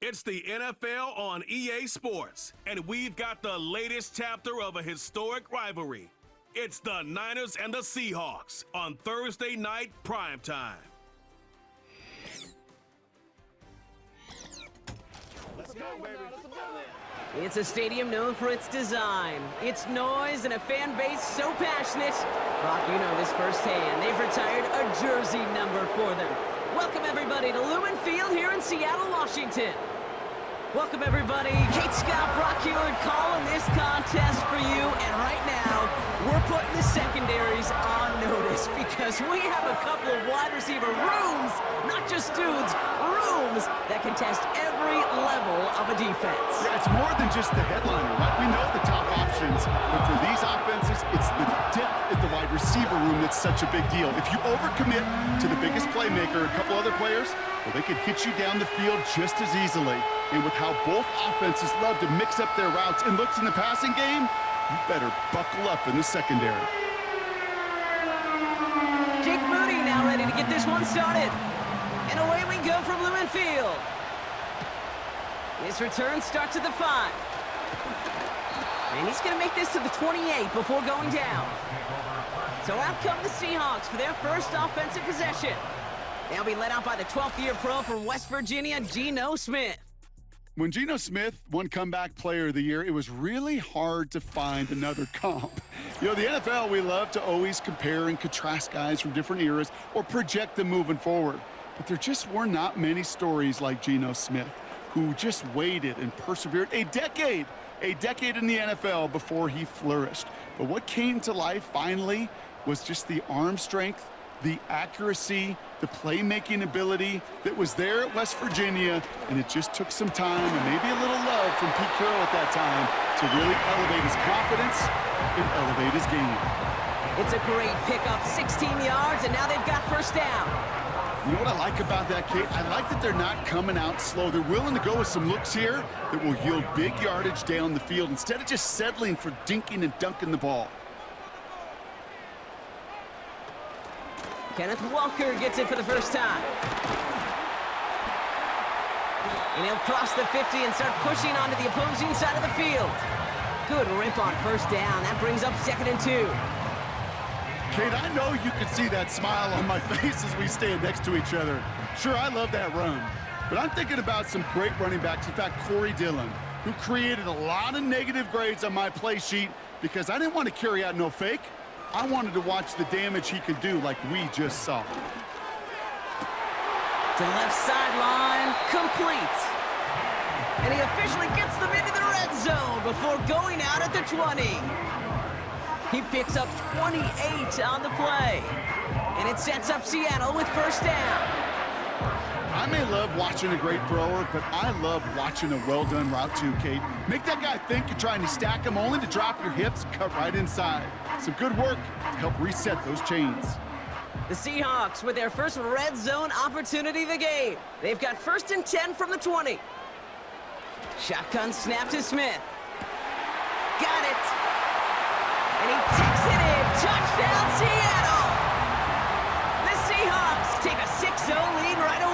It's the NFL on EA Sports, and we've got the latest chapter of a historic rivalry. It's the Niners and the Seahawks on Thursday night primetime. Let's go, baby. It's a stadium known for its design, its noise, and a fan base so passionate. Brock, you know this firsthand. They've retired a jersey number for them. Welcome, everybody, to Lumen Field here in Seattle, Washington. Welcome, everybody. Kate Scott, Brock Heward calling this contest for you. And right now, we're putting the secondaries on notice because we have a couple of wide receiver rooms, not just dudes, rooms that can test every level of a defense. Yeah, it's more than just the headliner, right? We know the top options, but for these offenses, it's the depth at the wide receiver room that's such a big deal. If you overcommit to the biggest playmaker, a couple other players, well, they could hit you down the field just as easily. And with how both offenses love to mix up their routes and looks in the passing game, you better buckle up in the secondary. Jake Moody now ready to get this one started. And away we go from Lumen Field. His return starts at the 5. And he's going to make this to the 28 before going down. So out come the Seahawks for their first offensive possession. They'll be led out by the 12th-year pro from West Virginia, Geno Smith. When Geno Smith won Comeback Player of the Year, it was really hard to find another comp. You know, the NFL, we love to always compare and contrast guys from different eras or project them moving forward. But there just were not many stories like Geno Smith, who just waited and persevered a decade in the NFL before he flourished. But what came to life finally was just the arm strength, the accuracy, the playmaking ability that was there at West Virginia, and it just took some time and maybe a little love from Pete Carroll at that time to really elevate his confidence and elevate his game. It's a great pickup, 16 yards, and now they've got first down. You know what I like about that, Kate? I like that they're not coming out slow. They're willing to go with some looks here that will yield big yardage down the field instead of just settling for dinking and dunking the ball. Kenneth Walker gets it for the first time. And he'll cross the 50 and start pushing onto the opposing side of the field. Good rip on first down. That brings up 2nd and 2. Kate, I know you can see that smile on my face as we stand next to each other. Sure, I love that run. But I'm thinking about some great running backs. In fact, Corey Dillon, who created a lot of negative grades on my play sheet because I didn't want to carry out no fake. I wanted to watch the damage he could do like we just saw. To the left sideline, complete. And he officially gets them into the red zone before going out at the 20. He picks up 28 on the play. And it sets up Seattle with first down. I may love watching a great thrower, but I love watching a well-done route too, Kate. Make that guy think you're trying to stack him only to drop your hips and cut right inside. Some good work to help reset those chains. The Seahawks with their first red zone opportunity of the game. They've got 1st and 10 from the 20. Shotgun snap to Smith. Got it. And he takes it in. Touchdown, Seattle! The Seahawks take a 6-0 lead right away.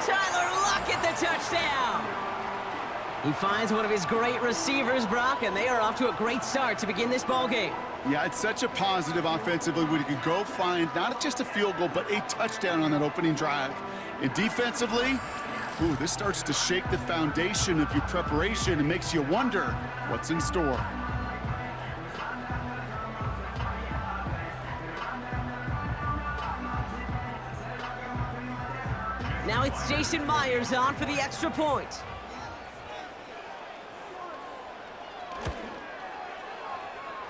Tyler Lockett the touchdown. He finds one of his great receivers, Brock, and they are off to a great start to begin this ballgame. Yeah, it's such a positive offensively when you can go find not just a field goal, but a touchdown on that opening drive. And defensively, ooh, this starts to shake the foundation of your preparation and makes you wonder what's in store. Now it's Jason Myers on for the extra point.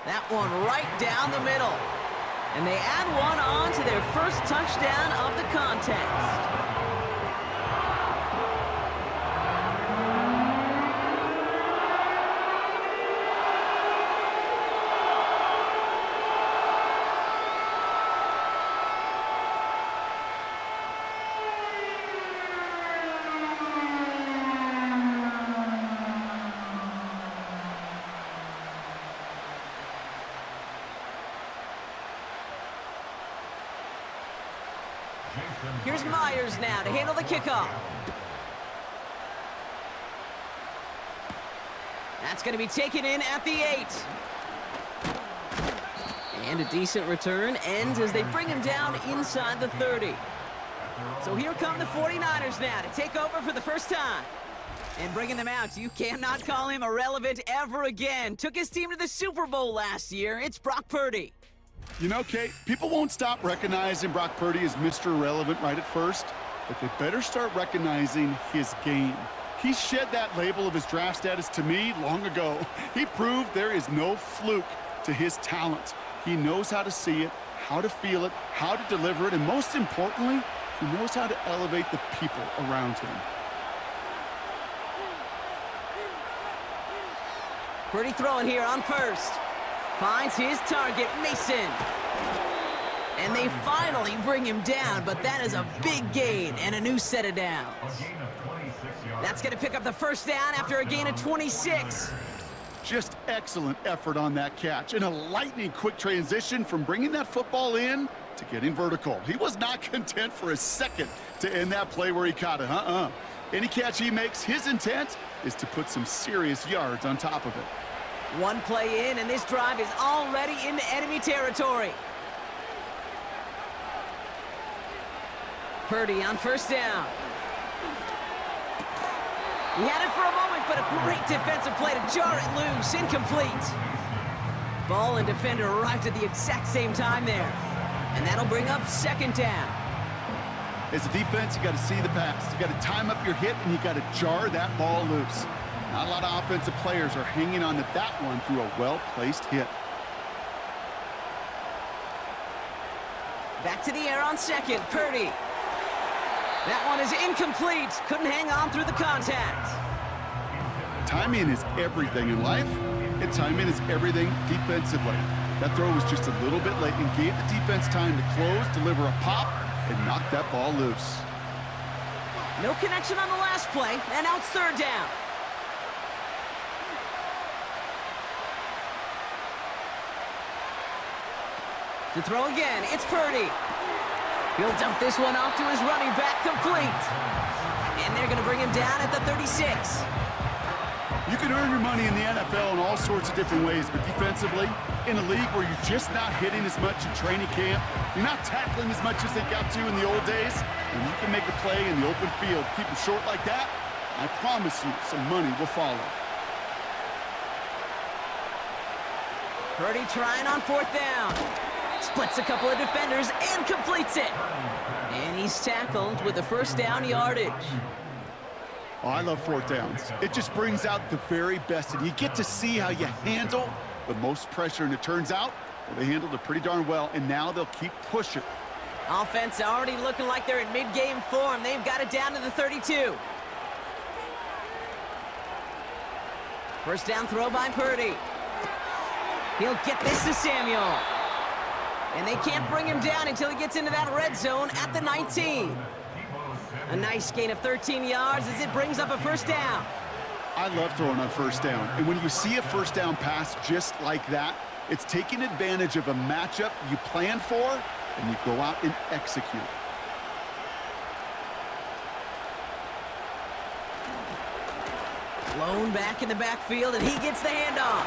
That one right down the middle. And they add one on to their first touchdown of the contest. Here's Myers now to handle the kickoff. That's going to be taken in at the 8. And a decent return ends as they bring him down inside the 30. So here come the 49ers now to take over for the first time. And bringing them out, you cannot call him irrelevant ever again. Took his team to the Super Bowl last year. It's Brock Purdy. You know, Kate, people won't stop recognizing Brock Purdy as Mr. Irrelevant right at first, but they better start recognizing his game. He shed that label of his draft status to me long ago. He proved there is no fluke to his talent. He knows how to see it, how to feel it, how to deliver it, and most importantly, he knows how to elevate the people around him. Purdy throwing here on first. Finds his target, Mason. And they finally bring him down, but that is a big gain and a new set of downs. That's going to pick up the first down after a gain of 26. Just excellent effort on that catch, and a lightning quick transition from bringing that football in to getting vertical. He was not content for a second to end that play where he caught it. Any catch he makes, his intent is to put some serious yards on top of it. One play in, and this drive is already into enemy territory. Purdy on first down. He had it for a moment, but a great defensive play to jar it loose. Incomplete. Ball and defender arrived at the exact same time there. And that'll bring up second down. As a defense, you got to see the pass. You got to time up your hit, and you got to jar that ball loose. Not a lot of offensive players are hanging on to that one through a well-placed hit. Back to the air on second, Purdy. That one is incomplete. Couldn't hang on through the contact. Timing is everything in life, and timing is everything defensively. That throw was just a little bit late and gave the defense time to close, deliver a pop, and knock that ball loose. No connection on the last play, and now it's third down. To throw again, it's Purdy. He'll dump this one off to his running back, complete. And they're going to bring him down at the 36. You can earn your money in the NFL in all sorts of different ways, but defensively, in a league where you're just not hitting as much in training camp, you're not tackling as much as they got to in the old days, and you can make a play in the open field, keep them short like that, I promise you some money will follow. Purdy trying on fourth down. Splits a couple of defenders and completes it. And he's tackled with the first down yardage. Oh, I love fourth downs. It just brings out the very best, and you get to see how you handle the most pressure, and it turns out, well, they handled it pretty darn well, and now they'll keep pushing. Offense already looking like they're in mid-game form. They've got it down to the 32. First down throw by Purdy. He'll get this to Samuel. And they can't bring him down until he gets into that red zone at the 19. A nice gain of 13 yards as it brings up a first down. I love throwing on first down. And when you see a first down pass just like that, it's taking advantage of a matchup you plan for, and you go out and execute. Blown back in the backfield, and he gets the handoff.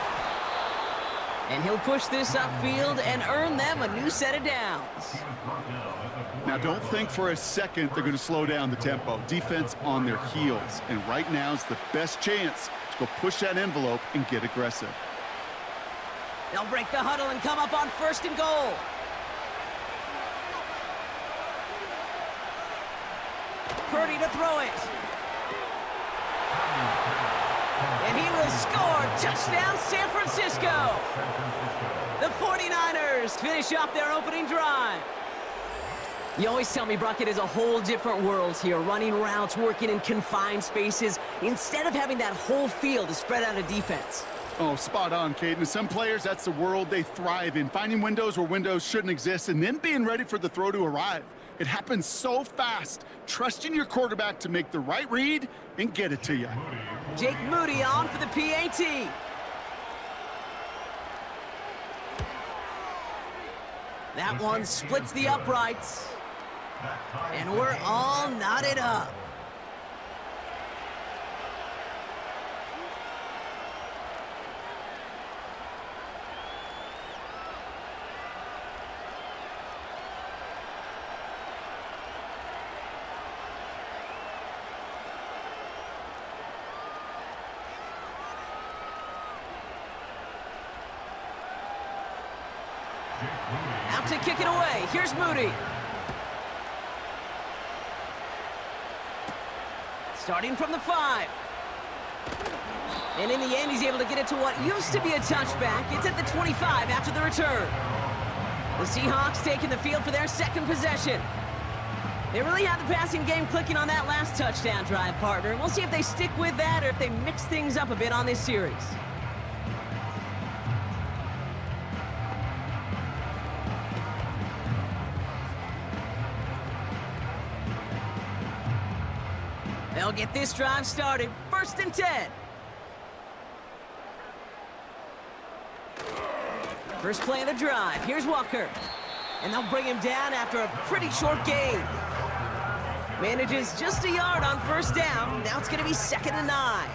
And he'll push this upfield and earn them a new set of downs. Now, don't think for a second they're going to slow down the tempo. Defense on their heels. And right now is the best chance to go push that envelope and get aggressive. They'll break the huddle and come up on first and goal. Purdy to throw it. And he will score. Touchdown, San Francisco. The 49ers finish off their opening drive. You always tell me, Brock, it is a whole different world here, running routes, working in confined spaces, instead of having that whole field to spread out a defense. Oh, spot on, Caden. Some players, that's the world they thrive in, finding windows where windows shouldn't exist and then being ready for the throw to arrive. It happens so fast, trusting your quarterback to make the right read and get it to you. Jake Moody on for the PAT. That one splits the uprights. And we're all knotted up. Out to kick it away. Here's Moody. Starting from the 5. And in the end, he's able to get it to what used to be a touchback. It's at the 25 after the return. The Seahawks taking the field for their second possession. They really have the passing game clicking on that last touchdown drive, partner. And we'll see if they stick with that or if they mix things up a bit on this series. They'll get this drive started. 1st and 10. First play of the drive. Here's Walker. And they'll bring him down after a pretty short gain. Manages just a yard on 1st down. Now it's going to be 2nd and 9.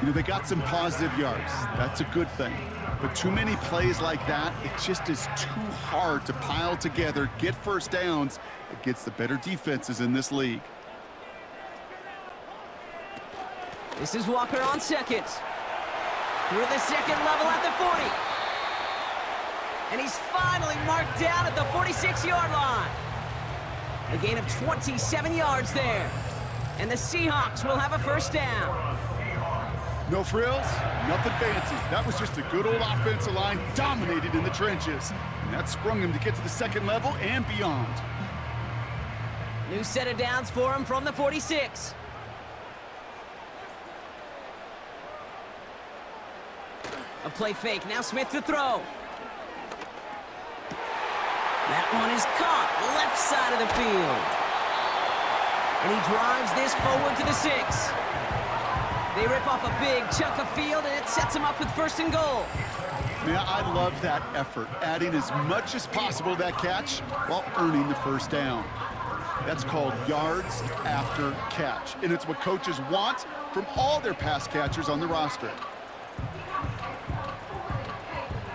You know, they got some positive yards. That's a good thing. But too many plays like that, it just is too hard to pile together, get 1st downs against the better defenses in this league. This is Walker on 2nd. Through the 2nd level at the 40. And he's finally marked down at the 46-yard line. A gain of 27 yards there. And the Seahawks will have a 1st down. No frills, nothing fancy. That was just a good old offensive line dominated in the trenches. And that sprung him to get to the 2nd level and beyond. New set of downs for him from the 46. A play fake. Now Smith to throw. That one is caught left side of the field. And he drives this forward to the 6. They rip off a big chunk of field, and it sets him up with 1st and goal. Yeah, I love that effort, adding as much as possible to that catch while earning the 1st down. That's called yards after catch, and it's what coaches want from all their pass catchers on the roster.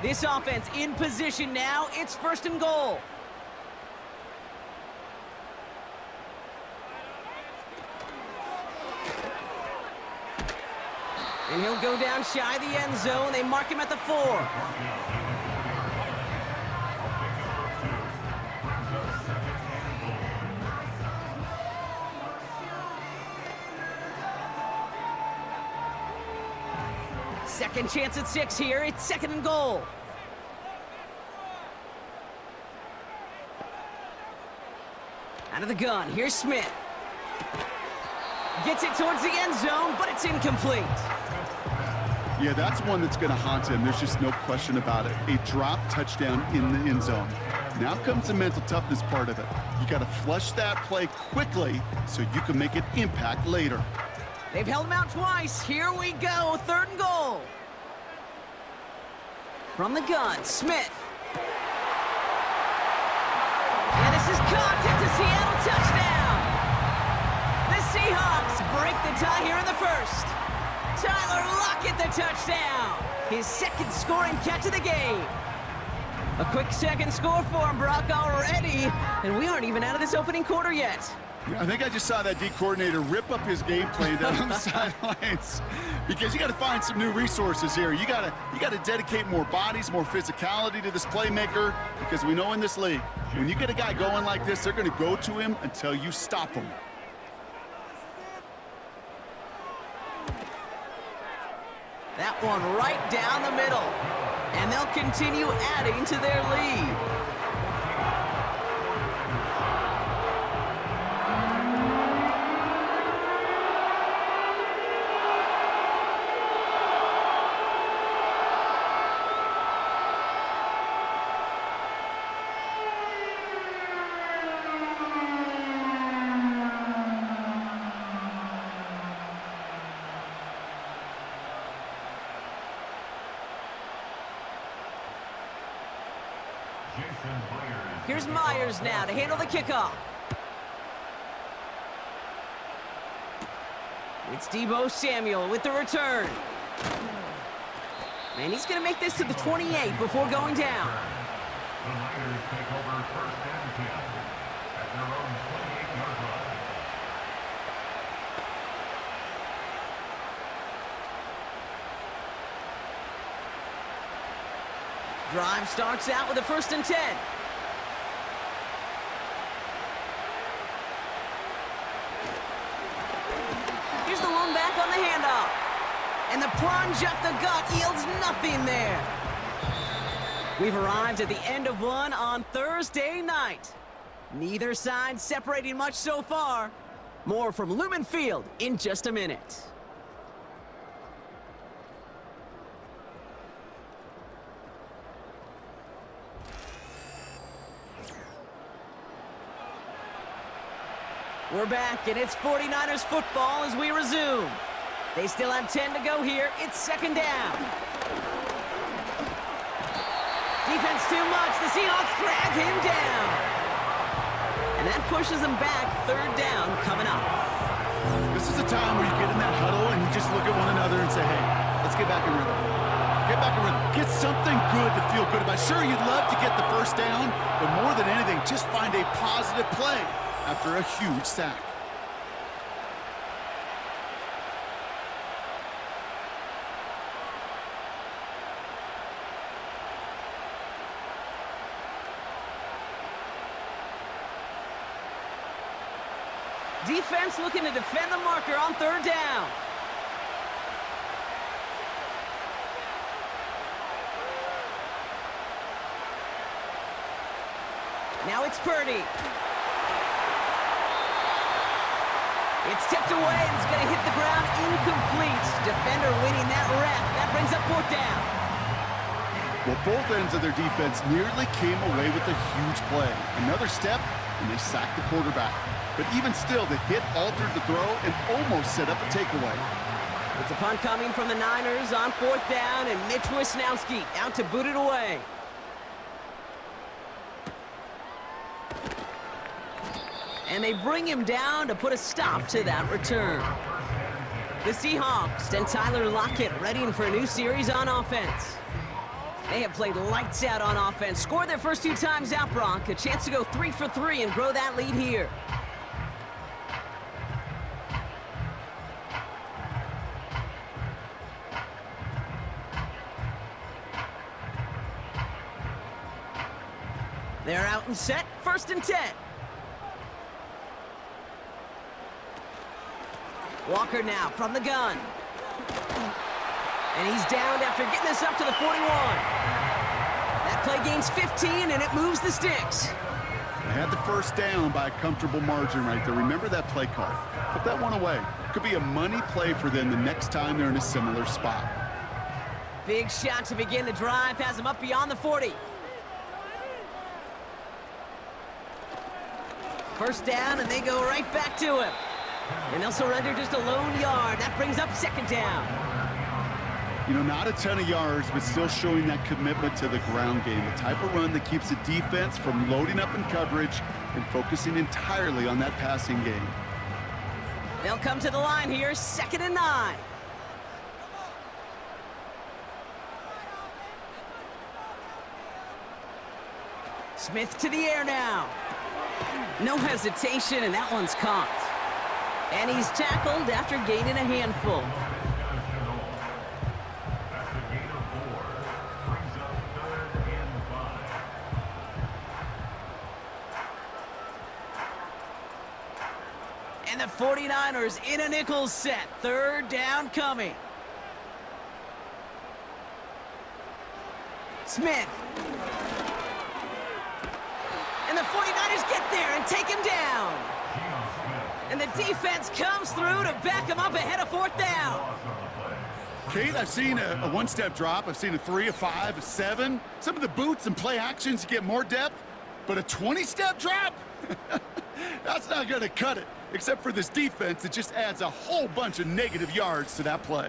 This offense in position now. It's 1st and goal. And he'll go down shy of the end zone. They mark him at the 4. Second chance at 6 here. It's 2nd and goal. Out of the gun. Here's Smith. Gets it towards the end zone, but it's incomplete. Yeah, that's one that's going to haunt him. There's just no question about it. A drop touchdown in the end zone. Now comes the mental toughness part of it. You got to flush that play quickly so you can make an impact later. They've held him out twice. Here we go. 3rd and goal. From the gun, Smith. And this is caught. It's a Seattle touchdown. The Seahawks break the tie here in the 1st. Tyler Lockett the touchdown. His 2nd scoring catch of the game. A quick 2nd score for him, Brock, already. And we aren't even out of this opening quarter yet. I think I just saw that D coordinator rip up his game plan down on the sidelines, because you got to find some new resources here. You got to dedicate more bodies, more physicality to this playmaker, because we know in this league, when you get a guy going like this, they're going to go to him until you stop him. That one right down the middle. And they'll continue adding to their lead. Here's Myers now to handle the kickoff. It's Deebo Samuel with the return. And he's going to make this to the 28 before going down. The Niners take over 1st and 10 at their own 28-yard line. Drive starts out with a 1st and 10. Here's the lone back on the handoff. And the plunge up the gut yields nothing there. We've arrived at the end of one on Thursday night. Neither side separating much so far. More from Lumen Field in just a minute. We're back, and it's 49ers football as we resume. They still have 10 to go here. It's 2nd down. Defense too much. The Seahawks drag him down. And that pushes him back. 3rd down coming up. This is a time where you get in that huddle and you just look at one another and say, hey, let's get back in rhythm. Get back in rhythm. Get something good to feel good about. Sure, you'd love to get the 1st down, but more than anything, just find a positive play after a huge sack. Defense looking to defend the marker on 3rd down. Now it's Purdy. It's tipped away and it's going to hit the ground incomplete. Defender winning that rep. That brings up 4th down. Well, both ends of their defense nearly came away with a huge play. Another step, and they sacked the quarterback. But even still, the hit altered the throw and almost set up a takeaway. It's a punt coming from the Niners on 4th down, and Mitch Wisnowski out to boot it away. And they bring him down to put a stop to that return. The Seahawks and Tyler Lockett readying for a new series on offense. They have played lights out on offense, scored their first 2 times out, Brock. A chance to go 3 for 3 and grow that lead here. They're out and set, 1st and 10. Walker now from the gun. And he's downed after getting this up to the 41. That play gains 15, and it moves the sticks. They had the 1st down by a comfortable margin right there. Remember that play call. Put that one away. Could be a money play for them the next time they're in a similar spot. Big shot to begin the drive, has him up beyond the 40. 1st down, and they go right back to him. And they'll surrender just a lone yard. That brings up 2nd down. You know, not a ton of yards, but still showing that commitment to the ground game. The type of run that keeps the defense from loading up in coverage and focusing entirely on that passing game. They'll come to the line here, 2nd and 9. Smith to the air now. No hesitation, and that one's caught. And he's tackled after gaining a handful. And the 49ers in a nickel set. 3rd down coming. Smith. And the 49ers get there and take him down. And the defense comes through to back him up ahead of 4th down. Kate, I've seen a one-step drop. I've seen a 3, a 5, a 7. Some of the boots and play actions get more depth, but a 20-step drop? That's not going to cut it, except for this defense that just adds a whole bunch of negative yards to that play.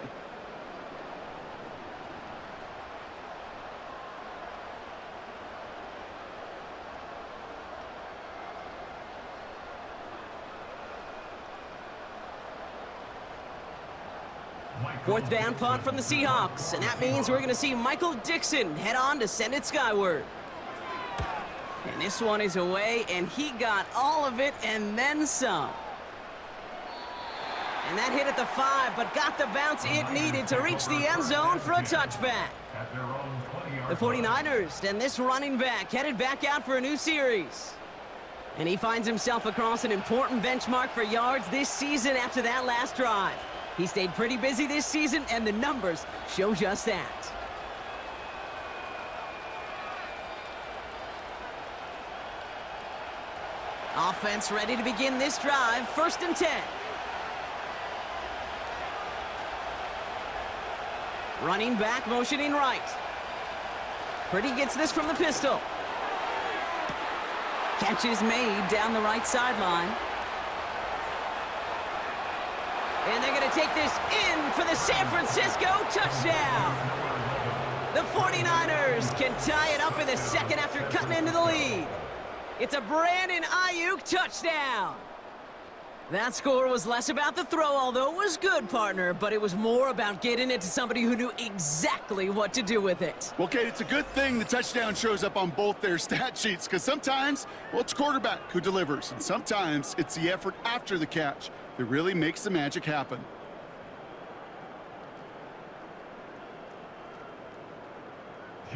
Fourth down punt from the Seahawks, and that means we're going to see Michael Dixon head on to send it skyward. And this one is away, and he got all of it and then some. And that hit at the 5, but got the bounce it needed to reach the end zone for a touchback. The 49ers and this running back headed back out for a new series. And he finds himself across an important benchmark for yards this season after that last drive. He stayed pretty busy this season, and the numbers show just that. Offense ready to begin this drive, 1st and 10. Running back, motioning right. Purdy gets this from the pistol. Catch is made down the right sideline. And they're going to take this in for the San Francisco touchdown. The 49ers can tie it up in the second after cutting into the lead. It's a Brandon Ayuk touchdown. That score was less about the throw, although it was good, partner, but it was more about getting it to somebody who knew exactly what to do with it. Well, Kate, it's a good thing the touchdown shows up on both their stat sheets, because sometimes, well, it's quarterback who delivers, and sometimes it's the effort after the catch that really makes the magic happen.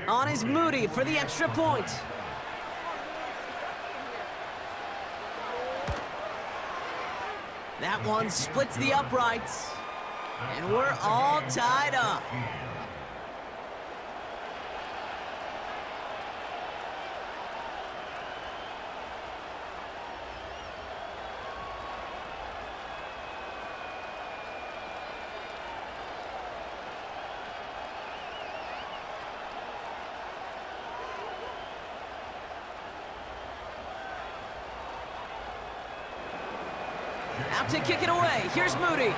On is Moody for the extra point. That one splits the uprights, and we're all tied up. Out to kick it away. Here's Moody.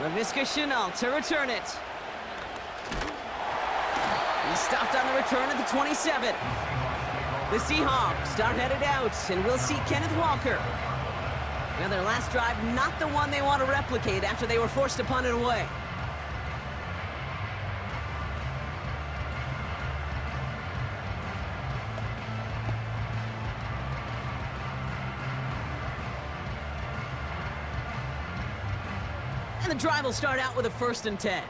LaVisca Chenault to return it. He's stopped on the return at the 27. The Seahawks are headed out, and we'll see Kenneth Walker. Now, their last drive, not the one they want to replicate after they were forced to punt it away. And the drive will start out with a 1st and 10.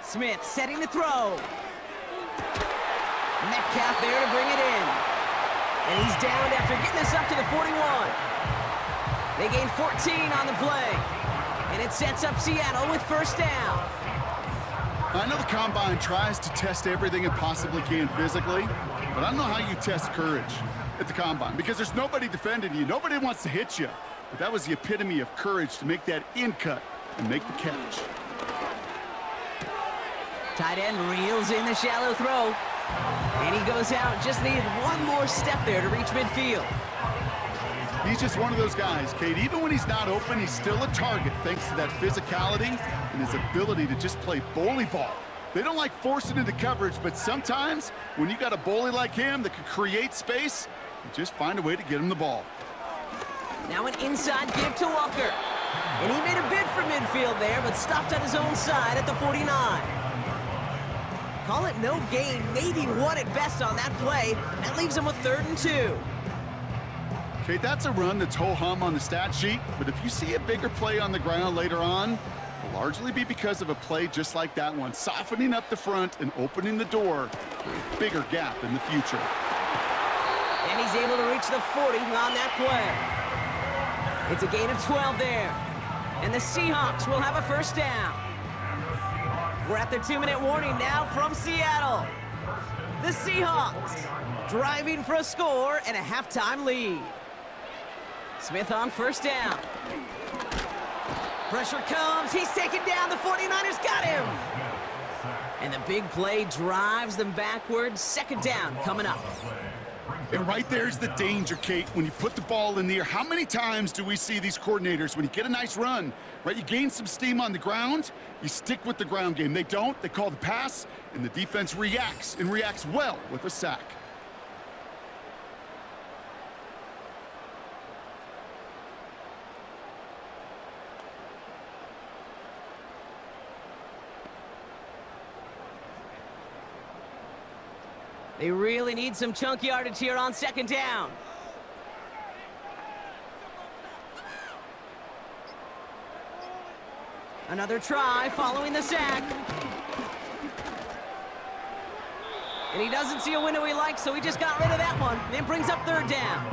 Smith setting the throw. Metcalf there to bring it in. And he's downed after getting this up to the 41. They gain 14 on the play. And it sets up Seattle with 1st down. I know the Combine tries to test everything it possibly can physically, but I don't know how you test courage at the Combine, because there's nobody defending you. Nobody wants to hit you. But that was the epitome of courage to make that in cut and make the catch. Tight end reels in the shallow throw. And he goes out. Just needed one more step there to reach midfield. He's just one of those guys, Kate. Even when he's not open, he's still a target thanks to that physicality and his ability to just play bully ball. They don't like forcing into coverage, but sometimes when you got a bully like him that can create space, you just find a way to get him the ball. Now an inside give to Walker. And he made a bid for midfield there, but stopped on his own side at the 49. Call it no gain, maybe one at best on that play. That leaves him with 3rd and 2. Okay, that's a run that's ho-hum on the stat sheet, but if you see a bigger play on the ground later on, it'll largely be because of a play just like that one, softening up the front and opening the door for a bigger gap in the future. And he's able to reach the 40 on that play. It's a gain of 12 there. And the Seahawks will have a 1st down. We're at the 2-minute warning now from Seattle. The Seahawks driving for a score and a halftime lead. Smith on 1st down. Pressure comes. He's taken down. The 49ers got him. And the big play drives them backwards. 2nd down coming up. And right there's the danger, Kate, when you put the ball in the air. How many times do we see these coordinators, when you get a nice run, right, you gain some steam on the ground, you stick with the ground game. They don't. They call the pass, and the defense reacts, and reacts well with a sack. They really need some chunk yardage here on 2nd down. Another try following the sack. And he doesn't see a window he likes, so he just got rid of that one. Then brings up third down.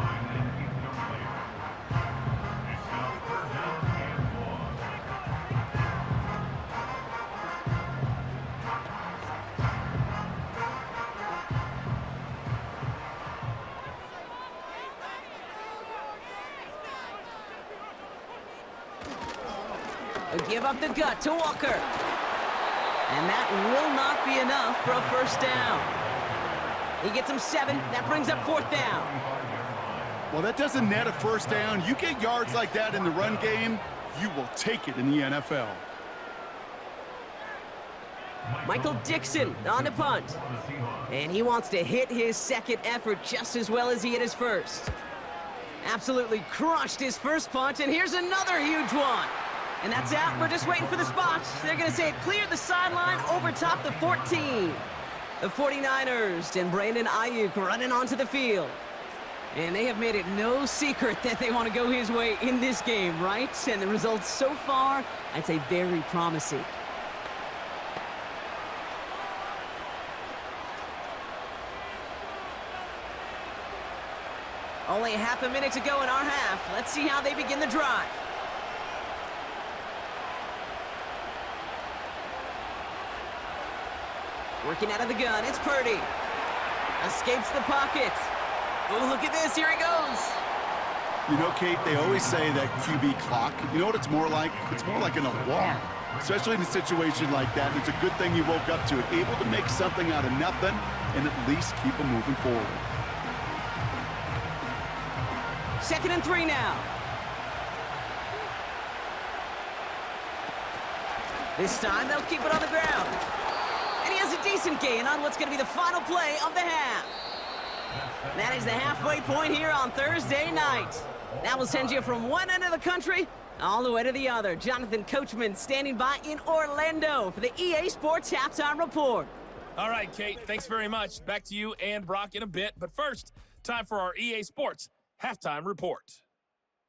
They give up the gut to Walker. And that will not be enough for a first down. He gets him 7. That brings up fourth down. Well, that doesn't net a first down. You get yards like that in the run game, you will take it in the NFL. Michael Dixon on the punt. And he wants to hit his second effort just as well as he hit his first. Absolutely crushed his first punt, and here's another huge one. And that's out. We're just waiting for the spot. They're going to say it cleared the sideline over top the 14. The 49ers and Brandon Ayuk running onto the field. And they have made it no secret that they want to go his way in this game, right? And the results so far, I'd say very promising. Only half a minute to go in our half. Let's see how they begin the drive. Working out of the gun, it's Purdy. Escapes the pocket. Oh, look at this, here he goes. You know, Kate, they always say that QB clock, you know what it's more like? It's more like an alarm, especially in a situation like that. And it's a good thing you woke up to it, able to make something out of nothing and at least keep them moving forward. 2nd and 3 now. This time they'll keep it on the ground. And he has a decent gain on what's going to be the final play of the half. That is the halfway point here on Thursday night. That will send you from one end of the country all the way to the other. Jonathan Coachman standing by in Orlando for the EA Sports Halftime Report. All right, Kate, thanks very much. Back to you and Brock in a bit. But first, time for our EA Sports Halftime Report.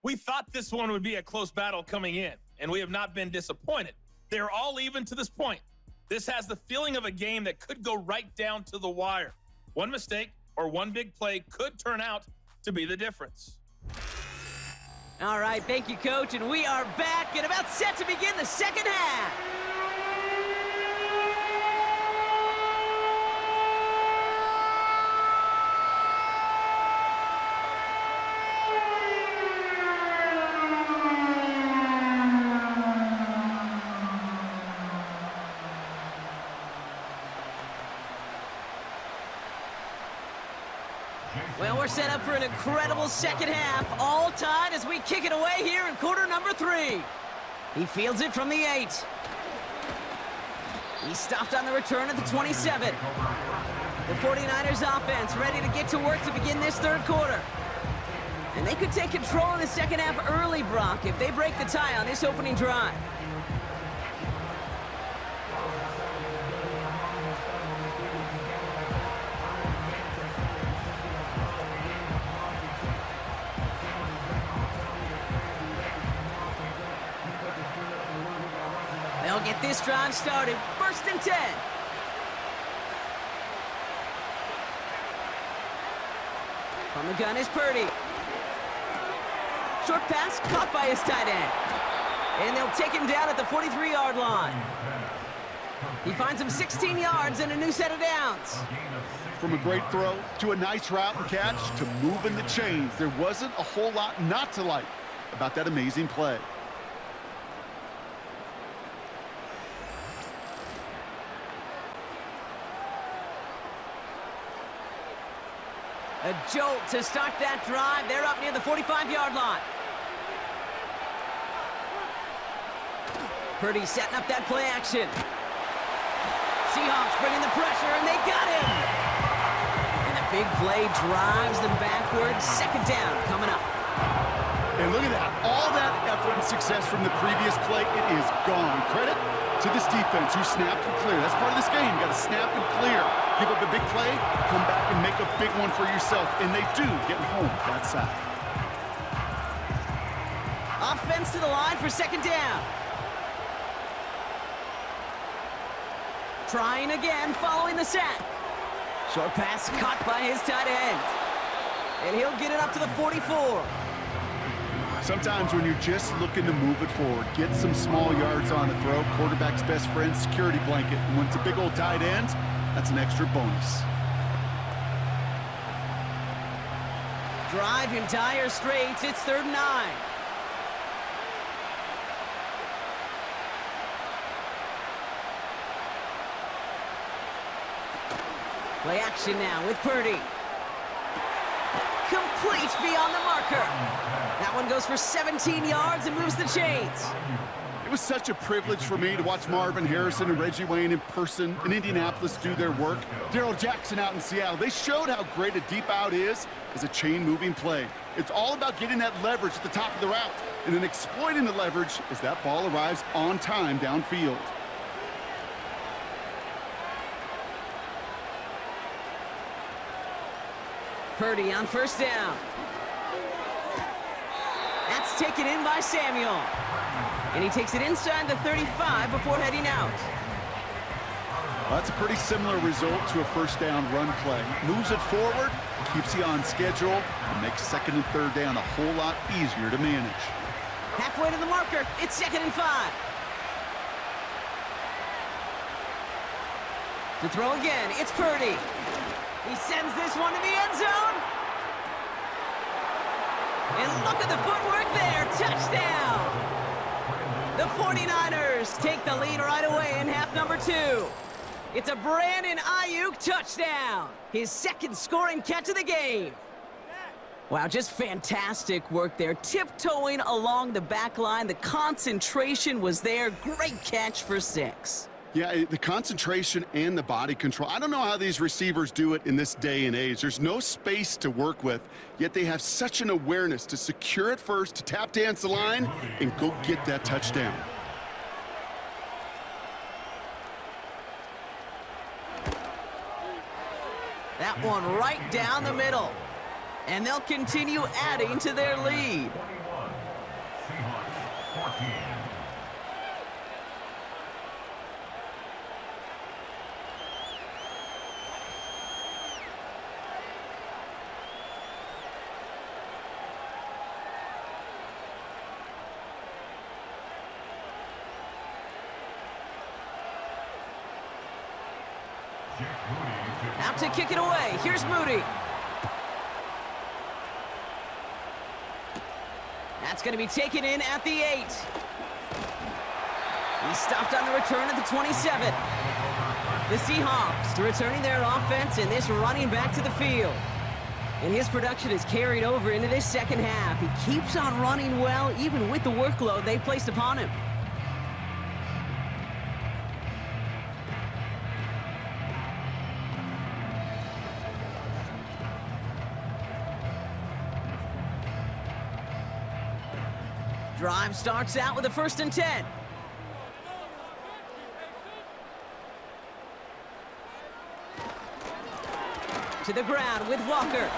We thought this one would be a close battle coming in, and we have not been disappointed. They're all even to this point. This has the feeling of a game that could go right down to the wire. One mistake or one big play could turn out to be the difference. All right, thank you, Coach, and we are back and about set to begin the second half. Well, we're set up for an incredible second half, all tied as we kick it away here in quarter number 3. He fields it from the 8. He stopped on the return at the 27. The 49ers offense ready to get to work to begin this third quarter. And they could take control of the second half early, Brock, if they break the tie on this opening drive. They'll get this drive started. 1st and 10. From the gun is Purdy. Short pass caught by his tight end. And they'll take him down at the 43-yard line. He finds him 16 yards and a new set of downs. From a great throw to a nice route and catch to moving the chains, there wasn't a whole lot not to like about that amazing play. A jolt to start that drive. They're up near the 45-yard line. Purdy setting up that play action. Seahawks bringing the pressure, and they got him. And the big play drives them backwards. 2nd down coming up. And look at that. All that effort and success from the previous play, it is gone. Credit to this defense who snapped and cleared. That's part of this game. You got to snap and clear. Give up a big play, come back and make a big one for yourself. And they do, getting home that sack. Offense to the line for 2nd down. Trying again, following the sack. Short pass caught by his tight end. And he'll get it up to the 44. Sometimes when you're just looking to move it forward, get some small yards on the throw, quarterback's best friend, security blanket. And when it's a big old tight end, that's an extra bonus. Drive in dire straits, it's 3rd and 9. Play action now with Purdy. Complete beyond the marker. That one goes for 17 yards and moves the chains. It was such a privilege for me to watch Marvin Harrison and Reggie Wayne in person in Indianapolis do their work. Darrell Jackson out in Seattle. They showed how great a deep out is as a chain-moving play. It's all about getting that leverage at the top of the route and then exploiting the leverage as that ball arrives on time downfield. Purdy on 1st down. That's taken in by Samuel. And he takes it inside the 35 before heading out. Well, that's a pretty similar result to a 1st down run play. Moves it forward, keeps you on schedule, and makes 2nd and 3rd down a whole lot easier to manage. Halfway to the marker, it's 2nd and 5. To throw again, it's Purdy. He sends this one to the end zone. And look at the footwork there. Touchdown. The 49ers take the lead right away in half number 2. It's a Brandon Ayuk touchdown. His 2nd scoring catch of the game. Wow, just fantastic work there. Tiptoeing along the back line. The concentration was there. Great catch for 6. Yeah, the concentration and the body control. I don't know how these receivers do it in this day and age. There's no space to work with, yet they have such an awareness to secure it first, to tap dance the line, and go get that touchdown. That one right down the middle. And they'll continue adding to their lead. 21. Seahawks 14. Out to kick it away. Here's Moody. That's going to be taken in at the 8. He's stopped on the return at the 27. The Seahawks returning their offense and this running back to the field. And his production is carried over into this 2nd half. He keeps on running well, even with the workload they've placed upon him. Drive starts out with a 1st and 10. To the ground with Walker.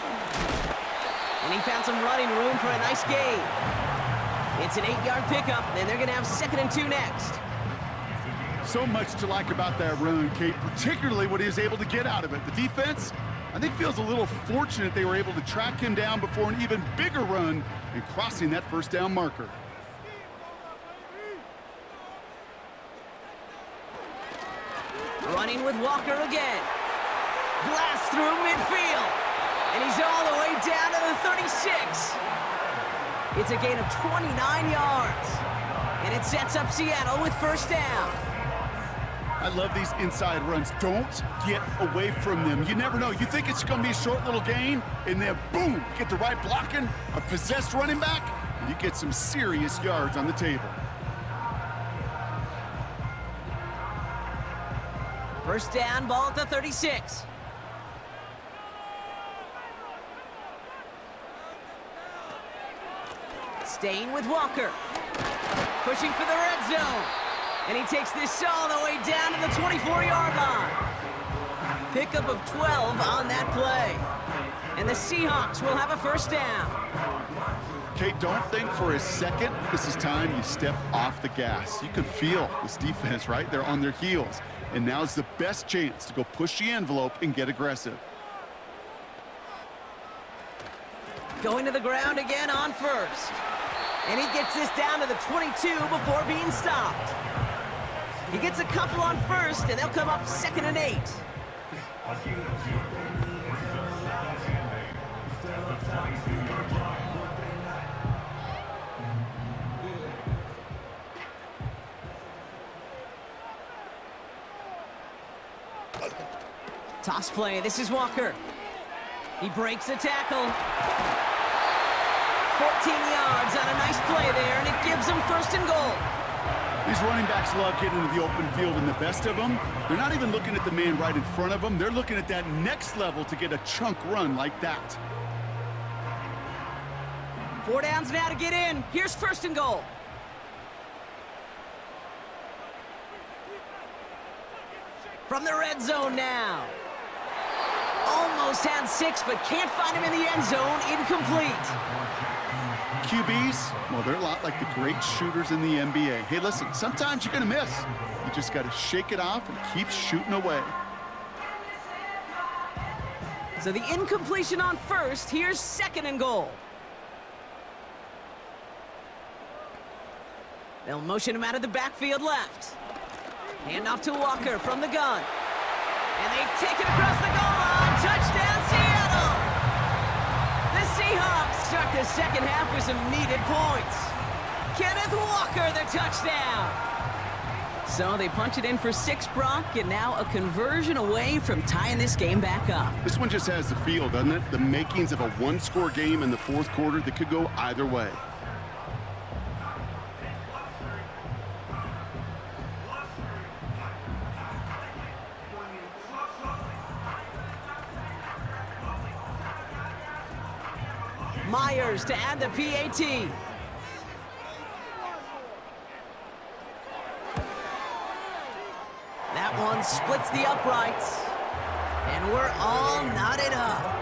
And he found some running room for a nice gain. It's an 8-yard pickup, and they're going to have 2nd and 2 next. So much to like about that run, Kate, particularly what he was able to get out of it. The defense, I think, feels a little fortunate they were able to track him down before an even bigger run and crossing that 1st down marker. Running with Walker again. Blast through midfield. And he's all the way down to the 36. It's a gain of 29 yards. And it sets up Seattle with 1st down. I love these inside runs. Don't get away from them. You never know. You think it's going to be a short little gain, and then boom, you get the right blocking, a possessed running back, and you get some serious yards on the table. 1st down, ball at the 36. Staying with Walker. Pushing for the red zone. And he takes this all the way down to the 24-yard line. Pickup of 12 on that play. And the Seahawks will have a 1st down. Kate, don't think for a second this is time you step off the gas. You can feel this defense, right? They're on their heels. And now's the best chance to go push the envelope and get aggressive. Going to the ground again on first. And he gets this down to the 22 before being stopped. He gets a couple on first, and they'll come up 2nd and 8. Toss play. This is Walker. He breaks the tackle. 14 yards on a nice play there, and it gives them 1st and goal. These running backs love getting into the open field, and the best of them, they're not even looking at the man right in front of them. They're looking at that next level to get a chunk run like that. 4 downs now to get in. Here's 1st and goal. From the red zone now. Almost had 6, but can't find him in the end zone. Incomplete. QBs, well, they're a lot like the great shooters in the NBA. Hey, listen, sometimes you're going to miss. You just got to shake it off and keep shooting away. So the incompletion on first. Here's 2nd and goal. They'll motion him out of the backfield left. Hand off to Walker from the gun. And they take it across the goal line. Touchdown, Seattle! The Seahawks start the 2nd half with some needed points. Kenneth Walker, the touchdown! So they punch it in for 6, Brock, and now a conversion away from tying this game back up. This one just has the feel, doesn't it? The makings of a one-score game in the 4th quarter that could go either way. Myers to add the PAT. That one splits the uprights. And we're all knotted up.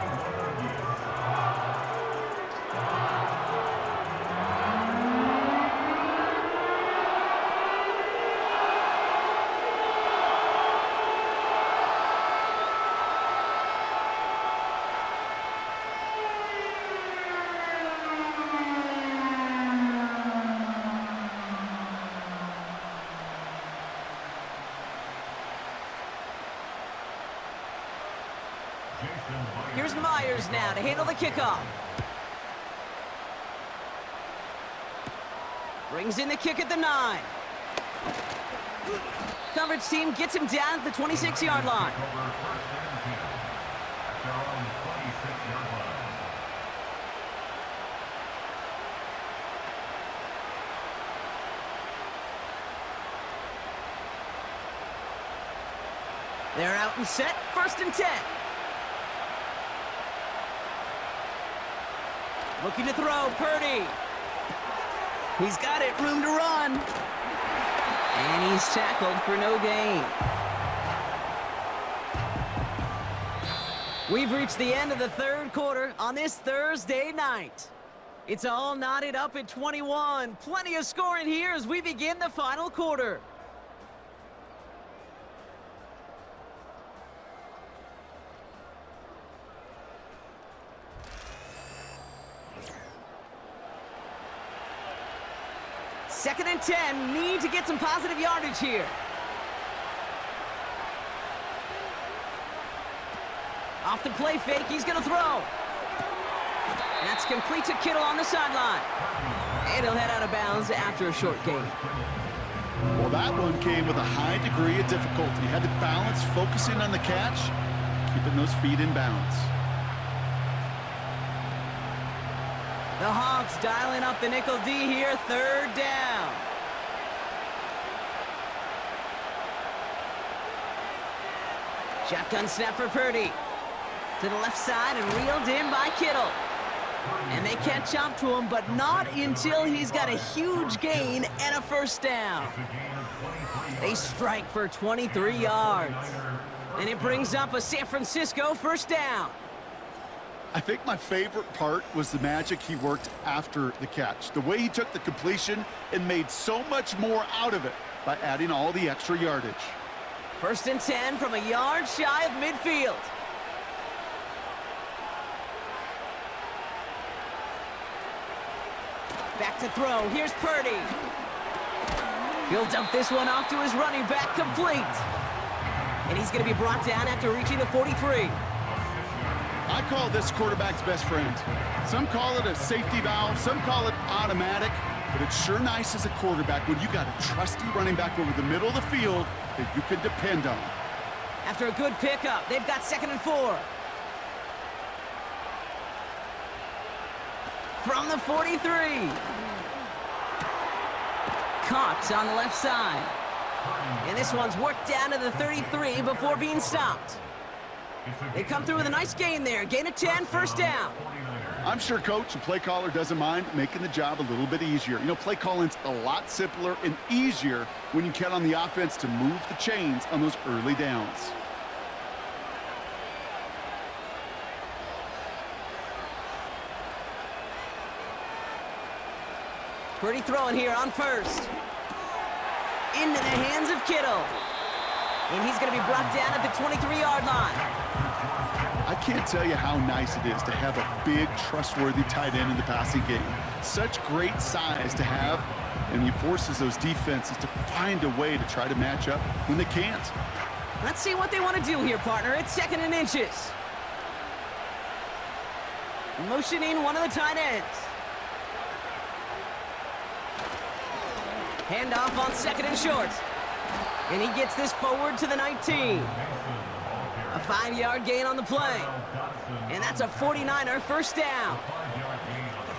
Here's Myers now to handle the kickoff. Brings in the kick at the 9. Coverage team gets him down at the 26-yard line. They're out and set, 1st and 10. Looking to throw, Purdy. He's got it, room to run. And he's tackled for no gain. We've reached the end of the 3rd quarter on this Thursday night. It's all knotted up at 21. Plenty of scoring here as we begin the final quarter. Second and 10, need to get some positive yardage here. Off the play fake, he's going to throw. That's complete to Kittle on the sideline. And he'll head out of bounds after a short gain. Well, that one came with a high degree of difficulty. You had to balance focusing on the catch, keeping those feet in bounds. The Hawks dialing up the nickel D here, 3rd down. Shotgun snap for Purdy. To the left side and reeled in by Kittle. And they catch up to him, but not until he's got a huge gain and a 1st down. They strike for 23 yards. And it brings up a San Francisco 1st down. I think my favorite part was the magic he worked after the catch. The way he took the completion and made so much more out of it by adding all the extra yardage. First and 10 from a yard shy of midfield. Back to throw. Here's Purdy. He'll dump this one off to his running back, complete. And he's going to be brought down after reaching the 43. I call this quarterback's best friend. Some call it a safety valve, some call it automatic, but it's sure nice as a quarterback when you got a trusty running back over the middle of the field that you can depend on. After a good pickup, they've got 2nd and 4. From the 43. Caught on the left side. And this one's worked down to the 33 before being stopped. They come through with a nice gain there. Gain of 10, first down. I'm sure coach and play caller doesn't mind making the job a little bit easier. You know, play calling's a lot simpler and easier when you count on the offense to move the chains on those early downs. Pretty throwing here on first. Into the hands of Kittle. And he's going to be brought down at the 23-yard line. I can't tell you how nice it is to have a big, trustworthy tight end in the passing game. Such great size to have, and he forces those defenses to find a way to try to match up when they can't. Let's see what they want to do here, partner. It's 2nd and inches. Motioning one of the tight ends. Handoff on 2nd and short. And he gets this forward to the 19. A 5-yard gain on the play. And that's a 49er first down.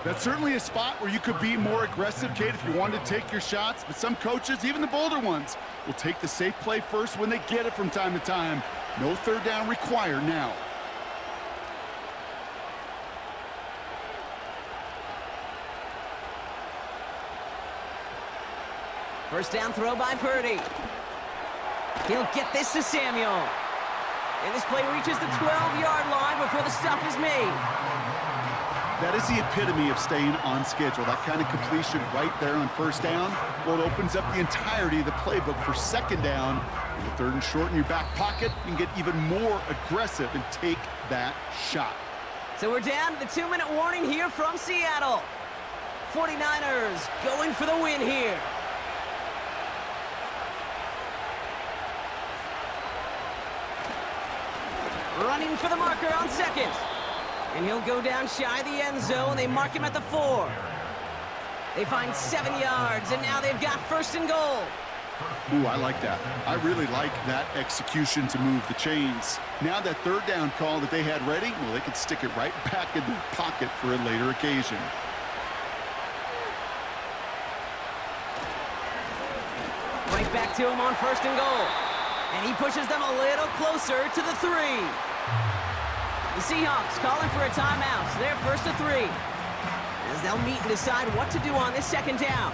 That's certainly a spot where you could be more aggressive, Kate, if you wanted to take your shots. But some coaches, even the bolder ones, will take the safe play first when they get it from time to time. No third down required now. First down throw by Purdy. He'll get this to Samuel. And this play reaches the 12-yard line before the stop is made. That is the epitome of staying on schedule. That kind of completion right there on first down. Well, it opens up the entirety of the playbook for second down. With 3rd and short in your back pocket, you can get even more aggressive and take that shot. So we're down to the 2-minute warning here from Seattle. 49ers going for the win here. Running for the marker on 2nd. And he'll go down shy of the end zone. They mark him at the 4. They find 7 yards, and now they've got 1st and goal. Ooh, I like that. I really like that execution to move the chains. Now that 3rd down call that they had ready, well, they could stick it right back in their pocket for a later occasion. Right back to him on 1st and goal. And he pushes them a little closer to the 3. The Seahawks calling for a timeout. They're 1st and 3. As they'll meet and decide what to do on this 2nd down.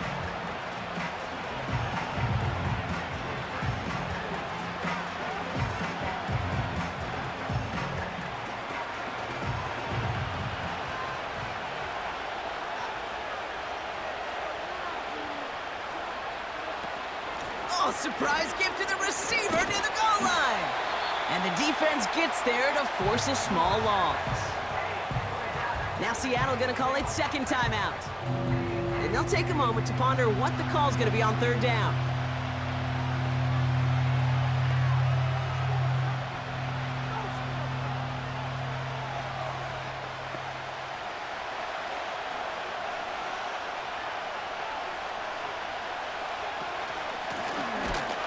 Oh, surprise gift to the receiver near the goal line. And the defense gets there to force a small loss. Now Seattle going to call its 2nd timeout. And they'll take a moment to ponder what the call's going to be on 3rd down.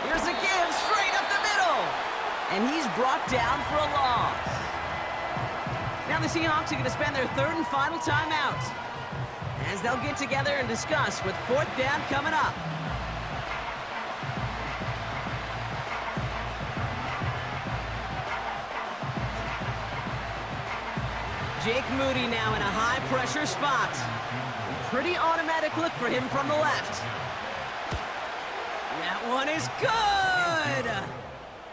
Here's a give straight up the middle. And he's brought down for a loss. Now the Seahawks are going to spend their 3rd and final timeout as they'll get together and discuss with 4th down coming up. Jake Moody now in a high-pressure spot. Pretty automatic look for him from the left. That one is good!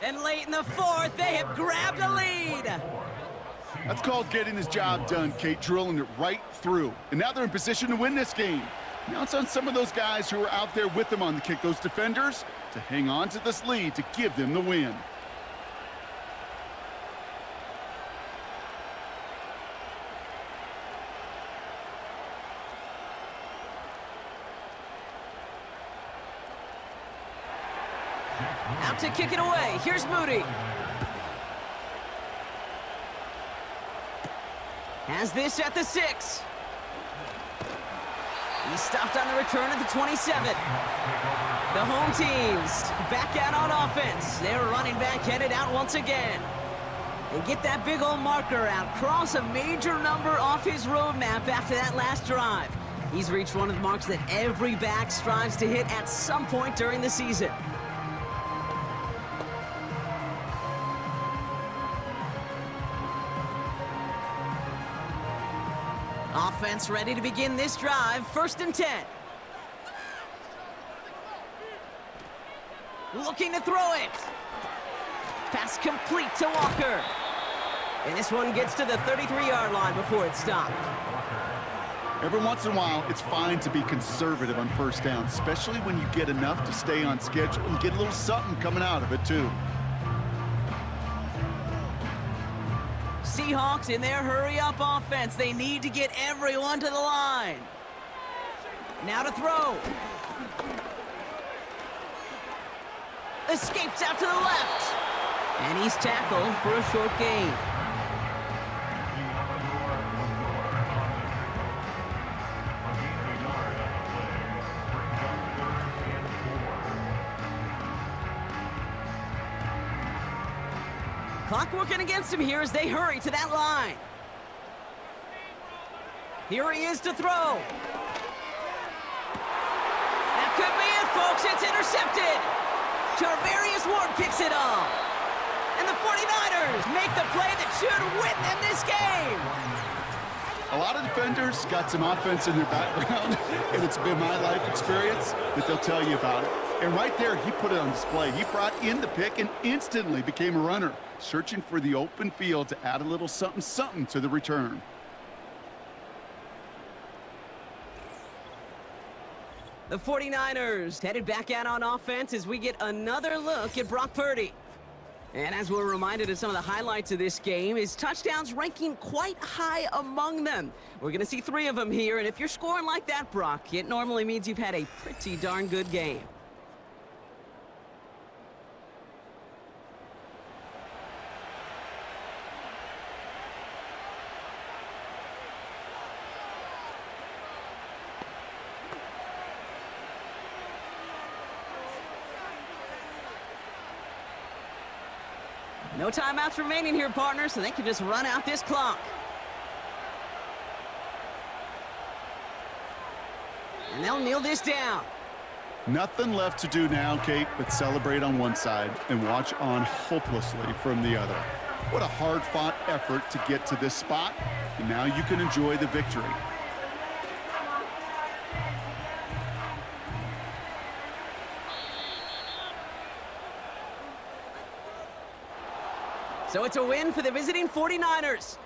And late in the 4th, they have grabbed a lead. That's called getting his job done, Kate, drilling it right through. And now they're in position to win this game. Now it's on some of those guys who are out there with them on the kick, those defenders, to hang on to this lead to give them the win. Out to kick it away. Here's Moody. Has this at the 6. He's stopped on the return at the 27. The home teams back out on offense. Their running back headed out once again. They get that big old marker out, cross a major number off his roadmap after that last drive. He's reached one of the marks that every back strives to hit at some point during the season. Offense ready to begin this drive. 1st and 10. Looking to throw it. Pass complete to Walker. And this one gets to the 33-yard line before it's stopped. Every once in a while, it's fine to be conservative on 1st down, especially when you get enough to stay on schedule and get a little something coming out of it, too. Seahawks in their hurry-up offense. They need to get everyone to the line. Now to throw. Escapes out to the left. And he's tackled for a short gain. Clock working against him here as they hurry to that line. Here he is to throw. That could be it, folks. It's intercepted. Charvarius Ward picks it up. And the 49ers make the play that should win them this game. A lot of defenders got some offense in their background, and it's been my life experience that they'll tell you about it. And right there, he put it on display. He brought in the pick and instantly became a runner, searching for the open field to add a little something to the return. The 49ers headed back out on offense as we get another look at Brock Purdy. And as we're reminded of some of the highlights of this game, his touchdowns ranking quite high among them. We're going to see 3 of them here, and if you're scoring like that, Brock, it normally means you've had a pretty darn good game. No timeouts remaining here, partner, so they can just run out this clock. And they'll kneel this down. Nothing left to do now, Kate, but celebrate on one side and watch on hopelessly from the other. What a hard-fought effort to get to this spot, and now you can enjoy the victory. So it's a win for the visiting 49ers.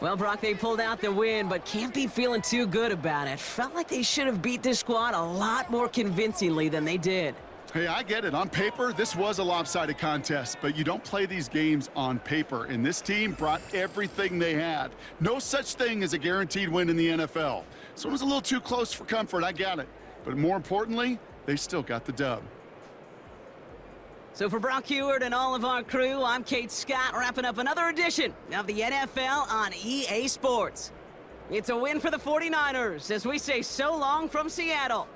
Well, Brock, they pulled out the win, but can't be feeling too good about it. Felt like they should have beat this squad a lot more convincingly than they did. Hey, I get it. On paper, this was a lopsided contest, but you don't play these games on paper, and this team brought everything they had. No such thing as a guaranteed win in the NFL. So it was a little too close for comfort, I get it. But more importantly, they still got the dub. So for Brock Heward and all of our crew, I'm Kate Scott, wrapping up another edition of the NFL on EA Sports. It's a win for the 49ers as we say so long from Seattle.